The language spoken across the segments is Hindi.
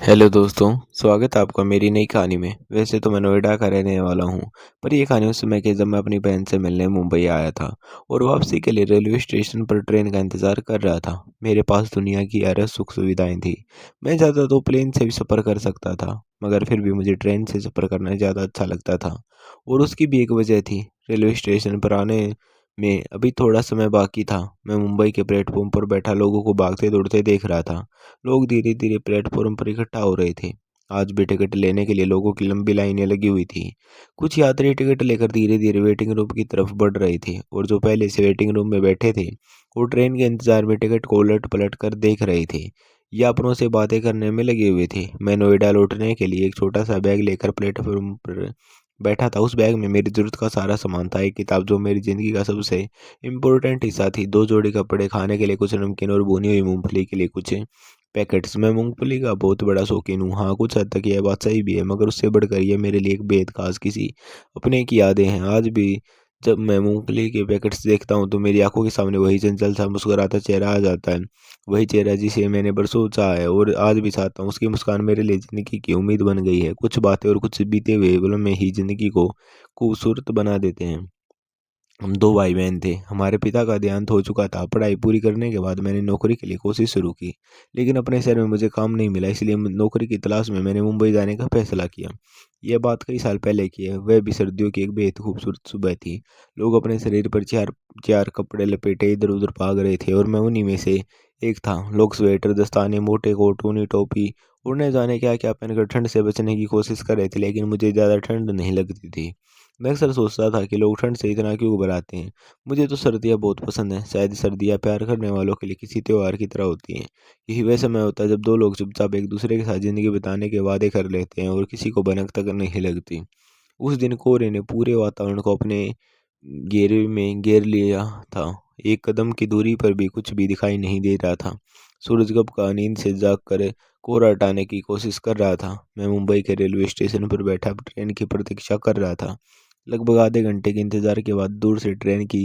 हेलो दोस्तों, स्वागत है आपका मेरी नई कहानी में। वैसे तो मैं नोएडा का रहने वाला हूँ, पर ये कहानी उस समय की जब मैं अपनी बहन से मिलने मुंबई आया था और वापसी के लिए रेलवे स्टेशन पर ट्रेन का इंतज़ार कर रहा था। मेरे पास दुनिया की अरह सुख-सुविधाएँ थी। मैं चाहता तो प्लेन से भी सफ़र कर सकता था, मगर फिर भी मुझे ट्रेन से सफ़र करना ज़्यादा अच्छा लगता था और उसकी भी एक वजह थी। रेलवे स्टेशन पर आने में अभी थोड़ा समय बाकी था। मैं मुंबई के प्लेटफ़ॉर्म पर बैठा लोगों को भागते-दौड़ते देख रहा था। लोग धीरे-धीरे प्लेटफ़ॉर्म पर इकट्ठा हो रहे थे। आज भी टिकट लेने के लिए लोगों की लंबी लाइनें लगी हुई थी। कुछ यात्री टिकट लेकर धीरे-धीरे वेटिंग रूम की तरफ बढ़ रहे थे और जो पहले से वेटिंग रूम में बैठे थे, वो ट्रेन के इंतज़ार में टिकट को उलट-पलट कर देख रहे थे या अपनों से बातें करने में लगे हुए थे। मैं नोएडा लौटने के लिए एक छोटा-सा बैग लेकर प्लेटफ़ॉर्म पर बैठा था। उस बैग में मेरी ज़रूरत का सारा सामान था। एक किताब जो मेरी ज़िंदगी का सबसे इम्पोर्टेंट हिस्सा थी, 2 जोड़ी कपड़े, खाने के लिए कुछ नमकीन और भुनी हुई मूँगफली के लिए कुछ पैकेट्स। मैं मूँगफली का बहुत बड़ा शौकीन हूँ। हाँ, कुछ हद तक यह बात सही भी है, मगर उससे बढ़कर ये मेरे लिए एक बेहद ख़ास किसी अपने की यादें हैं। आज भी जब मैं मूँगफली के पैकेट्स देखता हूँ, तो मेरी आँखों के सामने वही चंचल सा मुस्कुराता चेहरा आ जाता है। वही चेहरा जिसे मैंने बरसों चाहा है और आज भी चाहता हूँ। उसकी मुस्कान मेरे लिए ज़िंदगी की उम्मीद बन गई है। कुछ बातें और कुछ बीते हुए पलों में ही ज़िंदगी को खूबसूरत बना देते हैं। हम 2 भाई-बहन थे। हमारे पिता का देहांत हो चुका था। पढ़ाई पूरी करने के बाद मैंने नौकरी के लिए कोशिश शुरू की, लेकिन अपने शहर में मुझे काम नहीं मिला, इसलिए नौकरी की तलाश में मैंने मुंबई जाने का फैसला किया। यह बात कई साल पहले की है। वह भी सर्दियों की एक बेहद खूबसूरत सुबह थी। लोग अपने शरीर पर 4 कपड़े लपेटे इधर-उधर भाग रहे थे और मैं उन्हीं में से एक था। लोग स्वेटर, दस्ताने, मोटे कोट, ऊनी टोपी और न जाने क्या-क्या पहनकर ठंड से बचने की कोशिश कर रहे थे, लेकिन मुझे ज़्यादा ठंड नहीं लगती थी। मैं अक्सर सोचता था कि लोग ठंड से इतना क्यों घबराते हैं। मुझे तो सर्दियाँ बहुत पसंद हैं। शायद सर्दियाँ प्यार करने वालों के लिए किसी त्योहार की तरह होती हैं। यही वह समय होता है जब दो लोग चुपचाप एक दूसरे के साथ ज़िंदगी बिताने के वादे कर लेते हैं और किसी को भनक तक नहीं लगती। उस दिन कोहरे ने पूरे वातावरण को अपने घेरे में घेर लिया था। एक कदम की दूरी पर भी कुछ भी दिखाई नहीं दे रहा था। सूरज कब का नींद से जाग कर कोहरा हटाने की कोशिश कर रहा था। मैं मुंबई के रेलवे स्टेशन पर बैठा ट्रेन की प्रतीक्षा कर रहा था। लगभग आधे घंटे के इंतजार के बाद दूर से ट्रेन की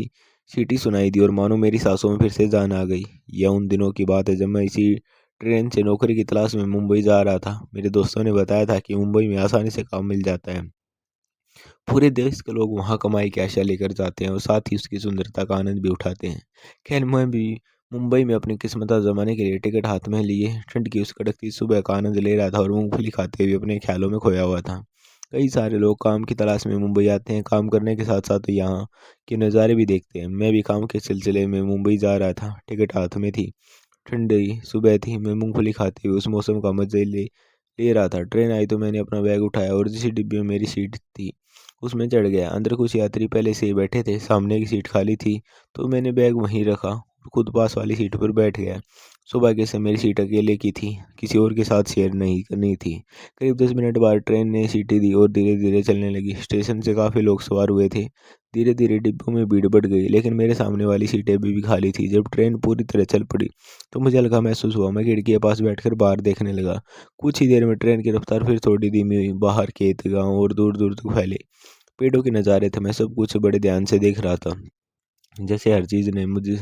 सीटी सुनाई दी और मानो मेरी सांसों में फिर से जान आ गई। यह उन दिनों की बात है जब मैं इसी ट्रेन से नौकरी की तलाश में मुंबई जा रहा था। मेरे दोस्तों ने बताया था कि मुंबई में आसानी से काम मिल जाता है। पूरे देश के लोग वहाँ कमाई की आशा लेकर जाते हैं और साथ ही उसकी सुंदरता का आनंद भी उठाते हैं। खैर, मैं भी मुंबई में अपनी किस्मत आजमाने के लिए टिकट हाथ में लिए ठंड की उस कड़कती सुबह का आनंद ले रहा था और मूंगफली खाते हुए अपने ख्यालों में खोया हुआ था। कई सारे लोग काम की तलाश में मुंबई आते हैं, काम करने के साथ साथ यहाँ के नज़ारे भी देखते हैं। मैं भी काम के सिलसिले में मुंबई जा रहा था। टिकट हाथ में थी, ठंडी सुबह थी। मैं मूंगफली खाते हुए उस मौसम का मजा ले ले रहा था। ट्रेन आई तो मैंने अपना बैग उठाया और जिस डिब्बे में मेरी सीट थी उसमें चढ़ गया। अंदर कुछ यात्री पहले से ही बैठे थे। सामने की सीट खाली थी, तो मैंने बैग वहीं रखा और खुद पास वाली सीट पर बैठ गया। सौभाग्य से मेरी सीट अकेले की थी, किसी और के साथ शेयर नहीं करनी थी। करीब 10 मिनट बाद ट्रेन ने सीटी दी और धीरे-धीरे चलने लगी। स्टेशन से काफ़ी लोग सवार हुए थे। धीरे-धीरे डिब्बों में भीड़ बढ़ गई, लेकिन मेरे सामने वाली सीटें अभी भी खाली थी। जब ट्रेन पूरी तरह चल पड़ी, तो मुझे हल्का महसूस हुआ। मैं खिड़की के पास बैठकर बाहर देखने लगा। कुछ ही देर में ट्रेन की रफ्तार फिर थोड़ी धीमी हुई। बाहर खेत, गाँव और दूर-दूर तक फैले पेड़ों के नज़ारे थे। मैं सब कुछ बड़े ध्यान से देख रहा था, जैसे हर चीज़ ने मुझे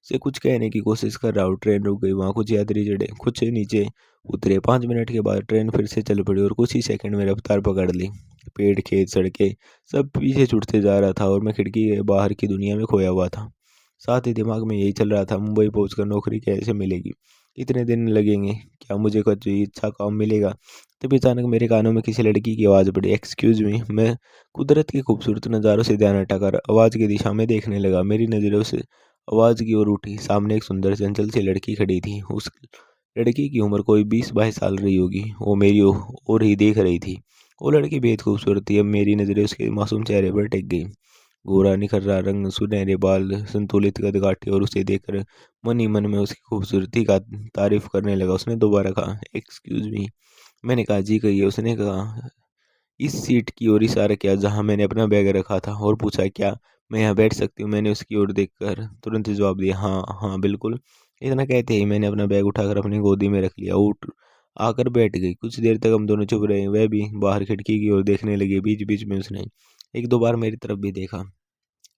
से कुछ कहने की कोशिश कर रहा हूँ। ट्रेन रुक गई, वहाँ कुछ यात्री चढ़े, कुछ नीचे उतरे। 5 मिनट के बाद ट्रेन फिर से चल पड़ी और कुछ ही सेकंड में रफ्तार पकड़ ली। पेड़, खेत, सड़कें सब पीछे छूटते जा रहा था और मैं खिड़की के बाहर की दुनिया में खोया हुआ था। साथ ही दिमाग में यही चल रहा था, मुंबई पहुंचकर नौकरी कैसे मिलेगी, कितने दिन लगेंगे, क्या मुझे कुछ अच्छा काम मिलेगा। तभी अचानक मेरे कानों में किसी लड़की की आवाज़ पड़ी, एक्सक्यूज मी। मैं कुदरत के खूबसूरत नज़ारों से ध्यान हटाकर आवाज़ की दिशा में देखने लगा। मेरी नज़रों से आवाज़ की ओर उठी। सामने एक सुंदर चंचल सी लड़की खड़ी थी। उस लड़की की उम्र कोई 20-22 साल रही होगी। वो मेरी ओर ही देख रही थी। वो लड़की बेहद खूबसूरत थी। अब मेरी नज़रें उसके मासूम चेहरे पर टिक गई। गोरा निखरा रंग, सुनहरे बाल, संतुलित कद-काठी और उसे देखकर मन ही मन में उसकी खूबसूरती का तारीफ करने लगा। उसने दोबारा कहा, एक्सक्यूज मी। मैंने कहा, जी कहिए। उसने कहा, इस सीट की ओर इशारा किया जहां मैंने अपना बैग रखा था और पूछा, क्या मैं यहाँ बैठ सकती हूँ। मैंने उसकी ओर देखकर तुरंत जवाब दिया, हाँ हाँ बिल्कुल। इतना कहते ही मैंने अपना बैग उठाकर अपनी गोदी में रख लिया। उठ आकर बैठ गई। कुछ देर तक हम दोनों चुप रहे। वह भी बाहर खिड़की की ओर देखने लगी। बीच बीच में उसने एक दो बार मेरी तरफ भी देखा।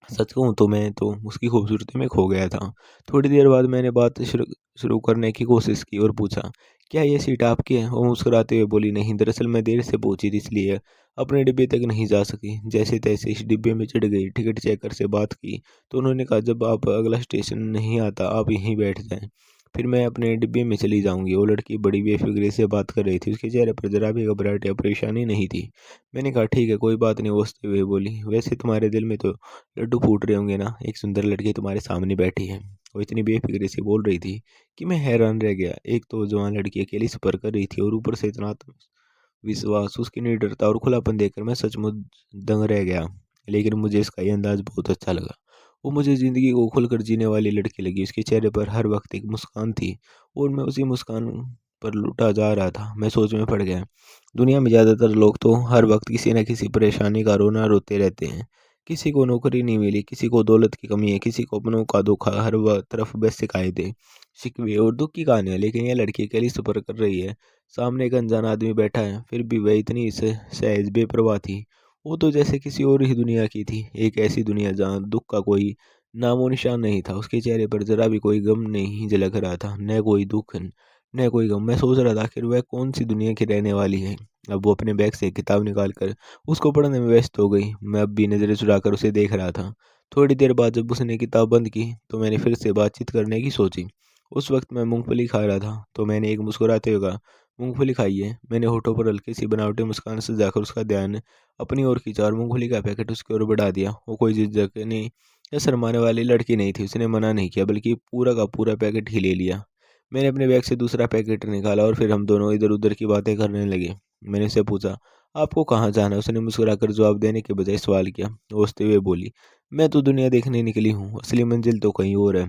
सच कहूँ तो मैं तो उसकी खूबसूरती में खो गया था। थोड़ी देर बाद मैंने बात शुरू शुरू करने की कोशिश की और पूछा, "क्या ये सीट आपकी है?" वो मुस्कुराते हुए बोली, "नहीं, दरअसल मैं देर से पहुंची थी इसलिए अपने डिब्बे तक नहीं जा सकी।" जैसे-तैसे इस डिब्बे में चढ़ गई। टिकट चेकर से बात की तो उन्होंने कहा, "जब आप अगला स्टेशन नहीं आता, आप यहीं बैठ जाएँ। फिर मैं अपने डिब्बे में चली जाऊँगी।" वो लड़की बड़ी बेफ़िक्री से बात कर रही थी। उसके चेहरे पर ज़रा भी घबराहट या परेशानी नहीं थी। मैंने कहा, "ठीक है, कोई बात नहीं।" वो हँसते हुए बोली, "वैसे तुम्हारे दिल में तो लड्डू फूट रहे होंगे ना, एक सुंदर लड़की तुम्हारे सामने बैठी है।" वो इतनी बेफ़िक्री से बोल रही थी कि मैं हैरान रह गया। एक तो जवान लड़की अकेली सफ़र कर रही थी और ऊपर से इतना आत्मविश्वास, उसकी निडरता और खुलापन देखकर मैं सचमुच दंग रह गया। लेकिन मुझे इसका ये अंदाज़ बहुत अच्छा लगा। वो मुझे ज़िंदगी को खुलकर जीने वाली लड़की लगी। उसके चेहरे पर हर वक़्त एक मुस्कान थी और मैं उसी मुस्कान पर लुटा जा रहा था। मैं सोच में पड़ गया। दुनिया में ज़्यादातर लोग तो हर वक़्त किसी न किसी परेशानी का रोना रोते रहते हैं। किसी को नौकरी नहीं मिली, किसी को दौलत की कमी है, किसी को अपनों का धोखा, हर तरफ बस शिकायतें, शिकवे और दुःख की कहानियाँ। लेकिन यह लड़की अकेली सफ़र कर रही है। सामने एक अनजान आदमी बैठा है, फिर भी वह इतनी सहज बेपरवाह थी। वो तो जैसे किसी और ही दुनिया की थी, एक ऐसी दुनिया जहाँ दुःख का कोई नामो-निशान नहीं था। उसके चेहरे पर ज़रा भी कोई गम नहीं झलक रहा था, न कोई दुःख, न कोई गम। मैं सोच रहा था, आखिर वह कौन-सी दुनिया की रहने वाली है? अब वो अपने बैग से एक किताब निकाल कर उसको पढ़ने में व्यस्त हो गई। मैं अब भी नज़रें चुराकर उसे देख रहा था। थोड़ी देर बाद जब उसने किताब बंद की, तो मैंने फिर से बातचीत करने की सोची। उस वक़्त मैं मूँगफली खा रहा था, तो मैंने एक मुस्कुराते हुए कहा, "मूँगफली खाइए।" मैंने होठों पर हल्की-सी बनावटी मुस्कान सजाकर उसका ध्यान अपनी ओर खींचा और मूँगफली का पैकेट उसकी ओर बढ़ा दिया। वो कोई झिझकने या शर्माने वाली लड़की नहीं थी। उसने मना नहीं किया, बल्कि पूरा का पूरा पैकेट ही ले लिया। मैंने अपने बैग से दूसरा पैकेट निकाला और फिर हम दोनों इधर-उधर की बातें करने लगे। मैंने उससे पूछा, "आपको कहाँ जाना है?" उसने मुस्कुराकर जवाब देने के बजाय सवाल किया। वो हँसते हुए बोली, "मैं तो दुनिया देखने निकली हूँ, असली मंजिल तो कहीं और है।"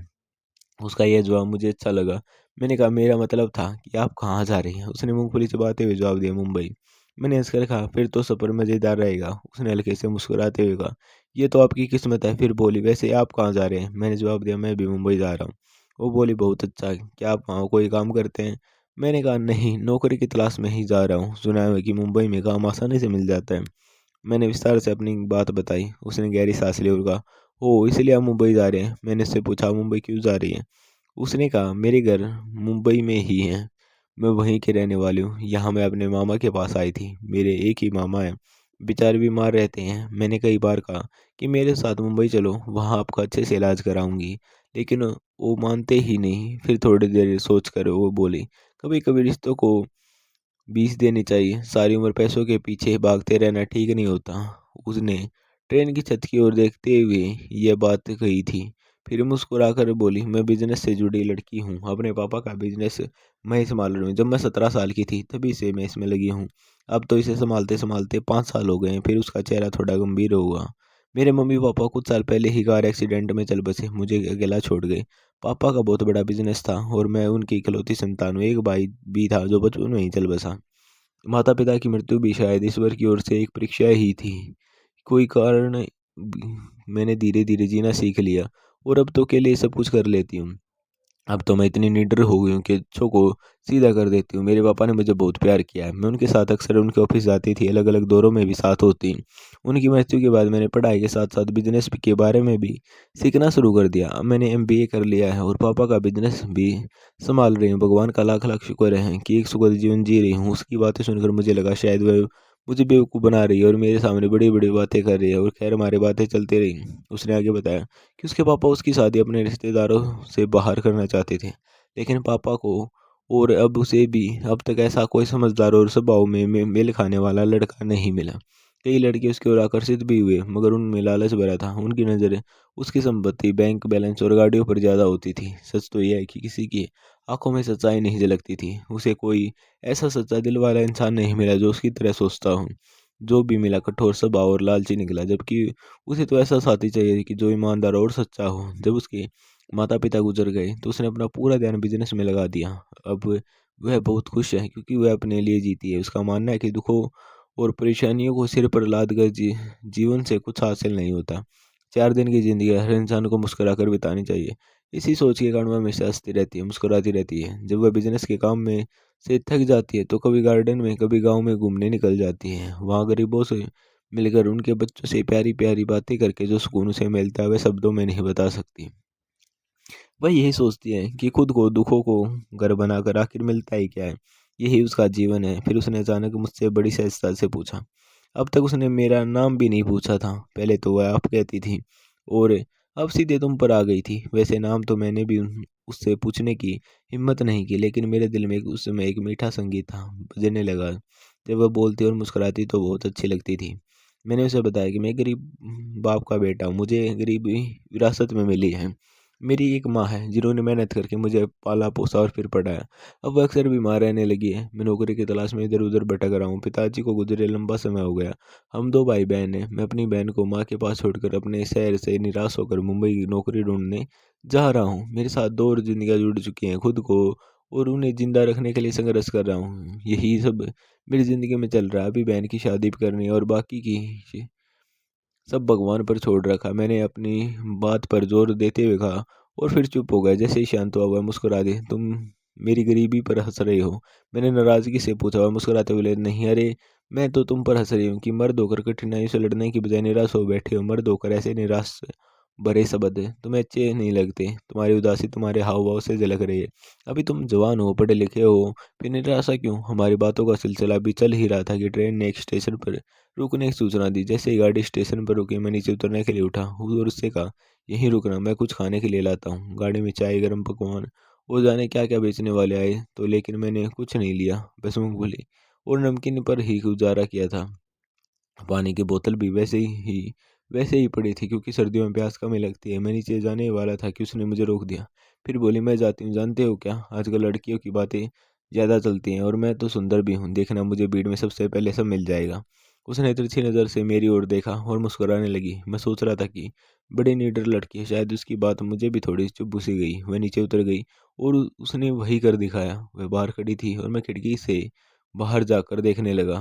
उसका यह जवाब मुझे अच्छा लगा। मैंने कहा, "मेरा मतलब था कि आप कहाँ जा रही हैं?" उसने मूँगफली चबाते हुए जवाब दिया, "मुंबई।" मैंने हँसकर कहा, "फिर तो सफ़र मज़ेदार रहेगा।" उसने हल्के से मुस्कुराते हुए कहा, "ये तो आपकी किस्मत है।" फिर बोली, "वैसे आप कहाँ जा रहे हैं?" मैंने जवाब दिया, "मैं भी मुंबई जा रहा हूँ।" वो बोली, "बहुत अच्छा। क्या आप वहाँ कोई काम करते हैं?" मैंने कहा, "नहीं, नौकरी की तलाश में ही जा रहा हूँ। सुना है कि मुंबई में काम आसानी से मिल जाता है।" मैंने विस्तार से अपनी बात बताई। उसने गहरी साँस ली और कहा, "ओह! इसलिए आप मुंबई जा रहे हैं?" मैंने उससे पूछा, "मुंबई क्यों जा रही हैं?" उसने कहा, "मेरे घर मुंबई में ही है। मैं वहीं की रहने वाली हूँ। यहाँ मैं अपने मामा के पास आई थी। मेरे एक ही मामा हैं। बेचारे बीमार रहते हैं। मैंने कई बार कहा कि मेरे साथ मुंबई चलो, वहाँ आपका अच्छे से इलाज कराऊँगी। लेकिन वो मानते ही नहीं। फिर थोड़ी देर सोचकर वो बोली, "कभी-कभी रिश्तों को बीस देनी चाहिए। सारी उम्र पैसों के पीछे भागते रहना ठीक नहीं होता।" उसने ट्रेन की छत की ओर देखते हुए यह बात कही थी। फिर मुस्कुराकर बोली, "मैं बिज़नेस से जुड़ी लड़की हूँ। अपने पापा का बिज़नेस मैं ही सँभाल रही हूँ। जब मैं 17 साल की थी तभी से मैं इसमें लगी हूँ। अब तो इसे सँभालते-सँभालते 5 साल हो गए हैं।" फिर उसका चेहरा थोड़ा गंभीर हुआ। "मेरे मम्मी-पापा कुछ साल पहले ही कार एक्सीडेंट में चल बसे। मुझे अकेला छोड़ गए। पापा का बहुत बड़ा बिज़नेस था और मैं उनकी इकलौती संतान हूँ। एक भाई भी था जो बचपन में ही चल बसा। माता-पिता की मृत्यु भी शायद ईश्वर की ओर से एक परीक्षा ही थी। कोई कारण मैंने धीरे-धीरे जीना सीख लिया और अब तो अकेले सब कुछ कर लेती हूँ। अब तो मैं इतनी निडर हो गई हूँ कि अच्छों को सीधा कर देती हूँ। मेरे पापा ने मुझे बहुत प्यार किया है। मैं उनके साथ अक्सर उनके ऑफिस जाती थी, अलग-अलग दौरों में भी साथ होती। उनकी मृत्यु के बाद मैंने पढ़ाई के साथ-साथ बिज़नेस के बारे में भी सीखना शुरू कर दिया। अब मैंने एमबीए कर लिया है और पापा का बिज़नेस भी सँभाल रही हूँ। भगवान का लाख-लाख शुक्र है कि एक सुखद जीवन जी रही हूँ। उसकी बातें सुनकर मुझे लगा शायद वह मुझे बेवकूफ़ बना रही है और मेरे सामने बड़ी-बड़ी बातें कर रही है, और खैर हमारी बातें चलती रहीं। उसने आगे बताया कि उसके पापा उसकी शादी अपने रिश्तेदारों से बाहर करना चाहते थे। लेकिन पापा को और अब उसे भी अब तक ऐसा कोई समझदार और स्वभाव में मेल खाने वाला लड़का नहीं मिला। कई लड़के उसकी ओर आकर्षित भी हुए, मगर उनमें लालच भरा था। उनकी नज़र उसकी संपत्ति, बैंक बैलेंस और गाड़ियों पर ज़्यादा होती थी। सच तो यह है कि किसी की आंखों में सच्चाई नहीं झलकती थी। उसे कोई ऐसा सच्चा दिल वाला इंसान नहीं मिला जो उसकी तरह सोचता हो। जो भी मिला कठोर स्वभाव और लालची निकला, जबकि उसे तो ऐसा साथी चाहिए कि जो ईमानदार और सच्चा हो। जब उसके माता-पिता गुज़र गए, तो उसने अपना पूरा ध्यान बिज़नेस में लगा दिया। अब वह बहुत खुश है क्योंकि वह अपने लिए जीती है। उसका मानना है कि दुखों और परेशानियों को सिर पर लाद कर जीवन से कुछ हासिल नहीं होता। 4 दिन की ज़िंदगी हर इंसान को मुस्कुराकर बितानी चाहिए। इसी सोच के कारण वह हमेशा हँसती रहती है, मुस्कुराती रहती है। जब वह बिज़नेस के काम में से थक जाती है, तो कभी गार्डन में, कभी गाँव में घूमने निकल जाती है। वहाँ गरीबों से मिलकर उनके बच्चों से प्यारी-प्यारी बातें करके जो सुकून उसे मिलता है वह शब्दों में नहीं बता सकती। वह यही सोचती है कि खुद को दुखों को घर बनाकर आखिर मिलता ही क्या है? यही उसका जीवन है। फिर उसने अचानक मुझसे बड़ी सहजता से पूछा। अब तक उसने मेरा नाम भी नहीं पूछा था। पहले तो वह आप कहती थी और अब सीधे तुम पर आ गई थी। वैसे नाम तो मैंने भी उससे पूछने की हिम्मत नहीं की, लेकिन मेरे दिल में उस समय एक मीठा संगीत था बजने लगा। जब वह बोलती और मुस्कुराती तो बहुत अच्छी लगती थी। मैंने उसे बताया कि मैं गरीब बाप का बेटा हूँ, मुझे गरीबी विरासत में मिली है। मेरी एक माँ है जिन्होंने मेहनत करके मुझे पाला पोसा और फिर पढ़ाया। अब वह अक्सर बीमार रहने लगी है। मैं नौकरी की तलाश में इधर उधर भटक रहा हूँ। पिताजी को गुजरे लंबा समय हो गया। हम दो भाई बहन हैं। मैं अपनी बहन को माँ के पास छोड़कर अपने शहर से निराश होकर मुंबई की नौकरी ढूंढने जा रहा हूँ। मेरे साथ दो और जिंदगियां जुड़ चुकी हैं। खुद को और उन्हें जिंदा रखने के लिए संघर्ष कर रहा हूँ। यही सब मेरी ज़िंदगी में चल रहा है। अभी बहन की शादी भी करनी है और बाकी की सब भगवान पर छोड़ रखा। मैंने अपनी बात पर जोर देते हुए कहा और फिर चुप हो गया। जैसे ही शांत हुआ वह मुस्कुरा दी। तुम मेरी गरीबी पर हंस रही हो? मैंने नाराजगी से पूछा। वह मुस्कुराते बोले, नहीं, अरे मैं तो तुम पर हंस रही हूँ कि मर्द होकर कठिनाइयों से लड़ने की बजाय निराश हो बैठे हो। मर्द होकर ऐसे निराश भरे शब्द तुम्हें अच्छे नहीं लगते। तुम्हारी उदासी तुम्हारे हाव भाव से झलक रही है। अभी तुम जवान हो, पढ़े लिखे हो, फिर निराशा क्यों? हमारी बातों का सिलसिला अभी चल ही रहा था कि ट्रेन ने एक स्टेशन पर रुकने की सूचना दी। जैसे ही गाड़ी स्टेशन पर रुकी मैं नीचे उतरने के लिए उठा और उससे कहा, यहीं रुकना, मैं कुछ खाने के लिए लाता हूँ। गाड़ी में चाय, गर्म पकवान और जाने क्या क्या बेचने वाले आए तो, लेकिन मैंने कुछ नहीं लिया। बस मूंगफली और नमकीन पर ही गुजारा किया था। पानी की बोतल भी वैसे ही पड़ी थी क्योंकि सर्दियों में प्यास कम ही लगती है। मैं नीचे जाने वाला था कि उसने मुझे रोक दिया। फिर बोली, मैं जाती हूँ, जानते हो क्या, आजकल लड़कियों की बातें ज़्यादा चलती हैं और मैं तो सुंदर भी हूँ। देखना, मुझे भीड़ में सबसे पहले सब मिल जाएगा। उसने तिरछी नज़र से मेरी ओर देखा और मुस्कुराने लगी। मैं सोच रहा था कि बड़ी निडर लड़की है, शायद उसकी बात मुझे भी थोड़ी चुभ सी गई। वह नीचे उतर गई और उसने वही कर दिखाया। वह बाहर खड़ी थी और मैं खिड़की से बाहर जाकर देखने लगा।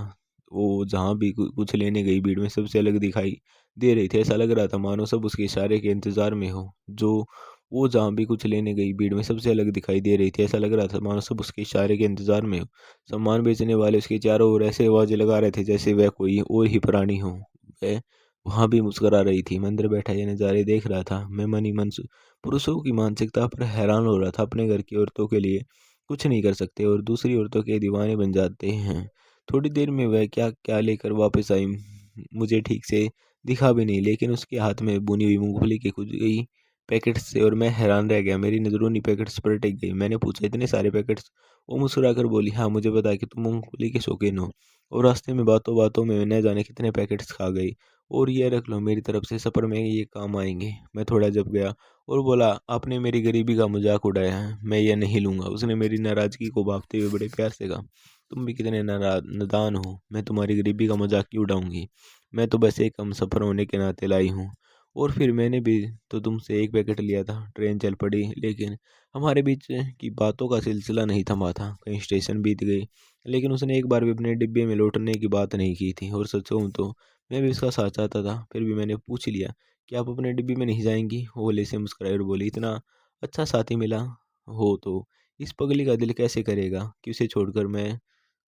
वो जहाँ भी कुछ लेने गई भीड़ में सबसे अलग दिखाई दे रही थी। ऐसा लग रहा था मानो सब उसके इशारे के इंतजार में हो। जो वो जहाँ भी कुछ लेने गई भीड़ में सबसे अलग दिखाई दे रही थी। ऐसा लग रहा था मानो सब उसके इशारे के इंतजार में हो। सामान बेचने वाले उसके चारों ओर ऐसे आवाजें लगा रहे थे जैसे वह कोई और ही प्राणी हो। वह वहां भी मुस्कुरा रही थी। मैं अंदर बैठा ये नज़ारे देख रहा था। मैं मन ही मन पुरुषों की मानसिकता पर हैरान हो रहा था। अपने घर की औरतों के लिए कुछ नहीं कर सकते और दूसरी औरतों के दीवाने बन जाते हैं। थोड़ी देर में वह क्या क्या लेकर वापस आई मुझे ठीक से दिखा भी नहीं, लेकिन उसके हाथ में बुनी हुई मूंगफली के कुछ कई पैकेट्स थे और मैं हैरान रह गया। मेरी नज़र उन्हीं पैकेट्स पर टिक गई। मैंने पूछा, इतने सारे पैकेट्स? वो मुस्कुरा कर बोली, हाँ, मुझे पता है कि तुम मूंगफली के शौकीन हो और रास्ते में बातों बातों में न जाने कितने पैकेट्स खा गई। और ये रख लो, मेरी तरफ से सफ़र में ये काम आएंगे। मैं थोड़ा जब गया और बोला, आपने मेरी गरीबी का मजाक उड़ाया है, मैं यह नहीं लूँगा। उसने मेरी नाराज़गी को भांपते हुए बड़े प्यार से कहा, तुम भी कितने नादान हो, मैं तुम्हारी गरीबी का मजाक क्यों उड़ाऊंगी? मैं तो बस एक हम सफ़र होने के नाते लाई हूँ। और फिर मैंने भी तो तुमसे एक पैकेट लिया था। ट्रेन चल पड़ी, लेकिन हमारे बीच की बातों का सिलसिला नहीं थमा था। कई स्टेशन बीत गए, लेकिन उसने एक बार भी अपने डिब्बे में लौटने की बात नहीं की थी। और सच कहूँ तो मैं भी उसका साथ चाहता था। फिर भी मैंने पूछ लिया कि आप अपने डिब्बे में नहीं जाएंगी? वो भले से मुस्कुराई और बोली, इतना अच्छा साथी मिला हो तो इस पगली का दिल कैसे करेगा कि उसे छोड़कर मैं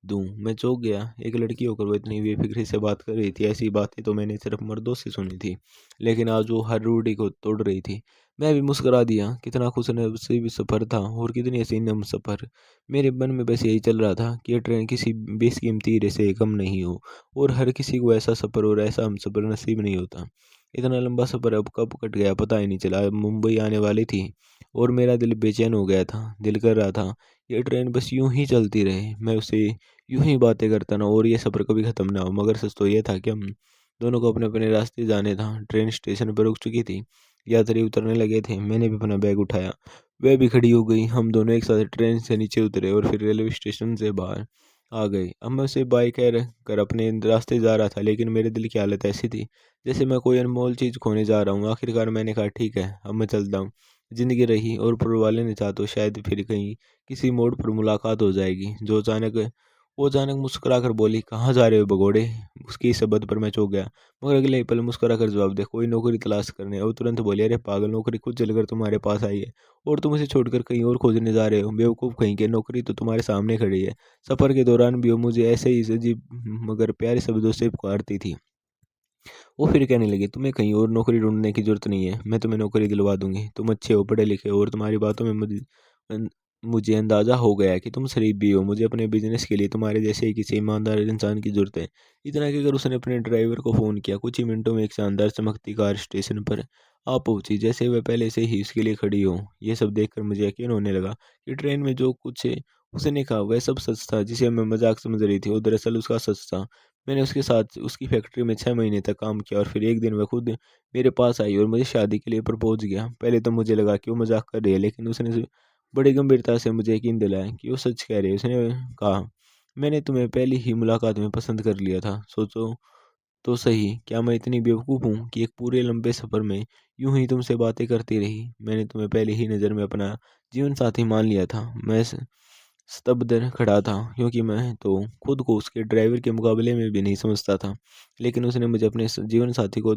दूँ। मैं चौंक गया। एक लड़की होकर वो इतनी बेफ़िक्री से बात कर रही थी। ऐसी बातें तो मैंने सिर्फ मर्दों से सुनी थी, लेकिन आज वो हर रूढ़ी को तोड़ रही थी। मैं भी मुस्कुरा दिया। कितना खुशनसीब सफ़र था और कितनी हसीन हमसफ़र। मेरे मन में बस यही चल रहा था कि ये ट्रेन किसी बेशकीमती हीरे से कम नहीं हो और हर किसी को ऐसा सफ़र और ऐसा हमसफ़र नसीब नहीं होता। इतना लंबा सफ़र अब कब कट गया पता ही नहीं चला। अब मुंबई आने वाली थी और मेरा दिल बेचैन हो गया था। दिल कर रहा था ये ट्रेन बस यूं ही चलती रहे, मैं उसे यूं ही बातें करता ना और ये सफ़र कभी ख़त्म ना हो। मगर सच तो ये था कि हम दोनों को अपने अपने रास्ते जाने था। ट्रेन स्टेशन पर रुक चुकी थी। यात्री उतरने लगे थे। मैंने भी अपना बैग उठाया। वह भी खड़ी हो गई। हम दोनों एक साथ ट्रेन से नीचे उतरे और फिर रेलवे स्टेशन से बाहर आ गए। अब मैं उसे बाय कह कर अपने रास्ते जा रहा था, लेकिन मेरे दिल की हालत ऐसी थी जैसे मैं कोई अनमोल चीज़ खोने जा रहा हूँ। आखिरकार मैंने कहा, ठीक है, अब मैं चलता हूँ। ज़िंदगी रही और ऊपर वाले ने चाहा तो शायद फिर कहीं किसी मोड़ पर मुलाकात हो जाएगी। वो अचानक मुस्कुरा कर बोली, कहाँ जा रहे हो भगोड़े? उसकी इस शब्द पर मैं चौंक गया, मगर अगले ही पल मुस्कुरा कर जवाब दिया, कोई नौकरी तलाश करने। और तुरंत बोली, अरे पागल, नौकरी खुद चलकर तुम्हारे पास आई है और तुम उसे छोड़कर कहीं और खोजने जा रहे हो? बेवकूफ़ कहीं के, नौकरी तो तुम्हारे सामने खड़ी है। सफ़र के दौरान भी वो मुझे ऐसे ही अजीब मगर प्यारे शब्दों से पुकारती थी। वो फिर कहने लगी, तुम्हें कहीं और नौकरी ढूँढने की ज़रूरत नहीं है, मैं तुम्हें नौकरी दिलवा दूँगी। तुम अच्छे हो, पढ़े लिखे हो और तुम्हारी बातों में मुझे अंदाज़ा हो गया है कि तुम शरीफ भी हो। मुझे अपने बिज़नेस के लिए तुम्हारे जैसे ही किसी ईमानदार इंसान की ज़रूरत है। इतना कहकर उसने अपने ड्राइवर को फ़ोन किया। कुछ ही मिनटों में एक शानदार चमकती कार स्टेशन पर आ पहुँची, जैसे वह पहले से ही उसके लिए खड़ी हो। ये सब देखकर मुझे यकीन होने लगा कि ट्रेन में जो कुछ उसने कहा वह सब सच था, जिसे मैं मज़ाक समझ रही थी, और दरअसल उसका सच था। मैंने उसके साथ उसकी फैक्ट्री में 6 महीने तक काम किया और फिर एक दिन वह खुद मेरे पास आई और मुझे शादी के लिए प्रपोज़ किया। पहले तो मुझे लगा कि वो मज़ाक कर रही है, लेकिन उसने बड़ी गंभीरता से मुझे यकीन दिलाया कि वो सच कह रही है। उसने कहा, मैंने तुम्हें पहली ही मुलाकात में पसंद कर लिया था। सोचो तो सही, क्या मैं इतनी बेवकूफ़ हूँ कि एक पूरे लंबे सफ़र में यूं ही तुमसे बातें करती रही। मैंने तुम्हें पहली ही नज़र में अपना जीवन साथी मान लिया था। मैं स्तब्ध खड़ा था, क्योंकि मैं तो खुद को उसके ड्राइवर के मुकाबले में भी नहीं समझता था। लेकिन उसने मुझे अपने जीवन साथी को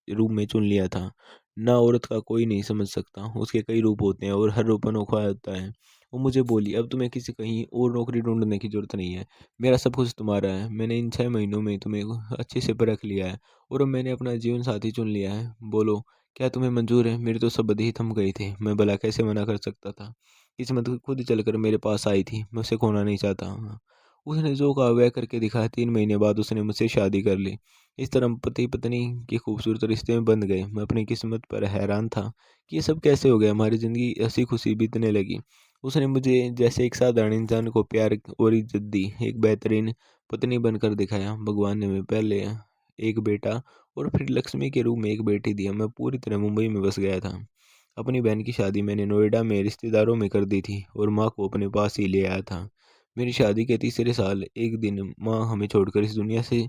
रूप में चुन लिया था। ना औरत का कोई नहीं समझ सकता, उसके कई रूप होते हैं और हर रूप अनोखा होता है। वो मुझे बोली, अब तुम्हें किसी कहीं और नौकरी ढूंढने की जरूरत नहीं है, मेरा सब कुछ तुम्हारा है। मैंने इन 6 महीनों में तुम्हें अच्छे से परख लिया है और अब मैंने अपना जीवन साथी चुन लिया है। बोलो, क्या तुम्हें मंजूर है? मेरे तो शब्द ही थम गए थे, मैं भला कैसे मना कर सकता था। किस्मत खुद चलकर मेरे पास आई थी, मैं उसे खोना नहीं चाहता। उसने जो कहा वह करके दिखाया। 3 महीने बाद उसने मुझसे शादी कर ली। इस तरह हम पति पत्नी के खूबसूरत रिश्ते में बंध गए। मैं अपनी किस्मत पर हैरान था कि ये सब कैसे हो गया। हमारी ज़िंदगी हँसी खुशी बीतने लगी। उसने मुझे जैसे एक साधारण इंसान को प्यार और इज़्ज़त दी, एक बेहतरीन पत्नी बनकर दिखाया। भगवान ने हमें पहले एक बेटा और फिर लक्ष्मी के रूप में एक बेटी दिया। मैं पूरी तरह मुंबई में बस गया था। अपनी बहन की शादी मैंने नोएडा में रिश्तेदारों में कर दी थी और माँ को अपने पास ही ले आया था। मेरी शादी के तीसरे साल एक दिन माँ हमें छोड़कर इस दुनिया से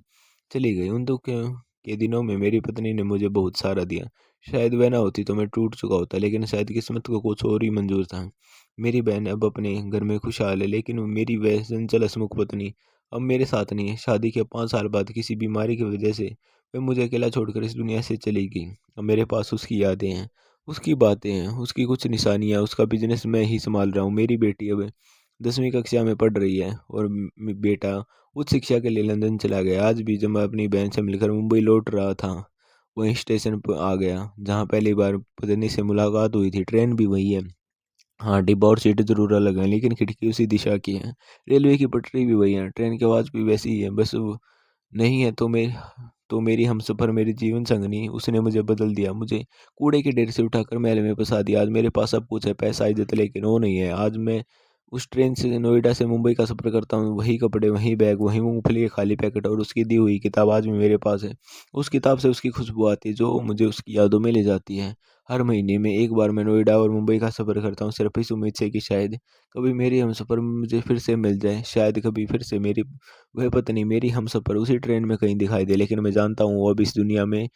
चली गई। उन दुख के दिनों में मेरी पत्नी ने मुझे बहुत सहारा दिया। शायद वह ना होती तो मैं टूट चुका होता, लेकिन शायद किस्मत को कुछ और ही मंजूर था। मेरी बहन अब अपने घर में खुशहाल है, लेकिन मेरी वह चंचल हंसमुख पत्नी अब मेरे साथ नहीं है। शादी के 5 साल बाद किसी बीमारी की वजह से वह मुझे अकेला छोड़कर इस दुनिया से चली गई। अब मेरे पास उसकी यादें हैं, उसकी बातें हैं, उसकी कुछ निशानियाँ, उसका बिज़नेस मैं ही सँभाल रहा हूँ। मेरी बेटी अब 10वीं कक्षा में पढ़ रही है और बेटा उच्च शिक्षा के लिए लंदन चला गया। आज भी जब मैं अपनी बहन से मिलकर मुंबई लौट रहा था, वहीं स्टेशन पर आ गया, जहाँ पहली बार पत्नी से मुलाकात हुई थी। ट्रेन भी वही है। हाँ, डिब्बा और सीटें ज़रूर अलग हैं, लेकिन खिड़की उसी दिशा की है। रेलवे की पटरी भी वही है, ट्रेन की आवाज़ भी वैसी ही है। बस वो नहीं है तो मेरी हमसफ़र, मेरी जीवन संगिनी, उसने मुझे बदल दिया। मुझे कूड़े के ढेर से उठाकर महल में बसा दिया। आज मेरे पास सब कुछ है, पैसा, इज़्ज़त, लेकिन वो नहीं है। आज मैं उस ट्रेन से नोएडा से मुंबई का सफ़र करता हूँ, वही कपड़े, वही बैग, वही मूँगफली के खाली पैकेट और उसकी दी हुई किताब आज भी मेरे पास है। उस किताब से उसकी खुशबू आती है, जो मुझे उसकी यादों में ले जाती है। हर महीने में एक बार मैं नोएडा और मुंबई का सफ़र करता हूँ, सिर्फ़ इस उम्मीद से कि शायद कभी मेरी हमसफ़र मुझे फिर से मिल जाए। शायद कभी फिर से मेरी वह पत्नी, मेरी हमसफ़र उसी ट्रेन में कहीं दिखाई दे। लेकिन मैं जानता हूँ वो अब इस दुनिया में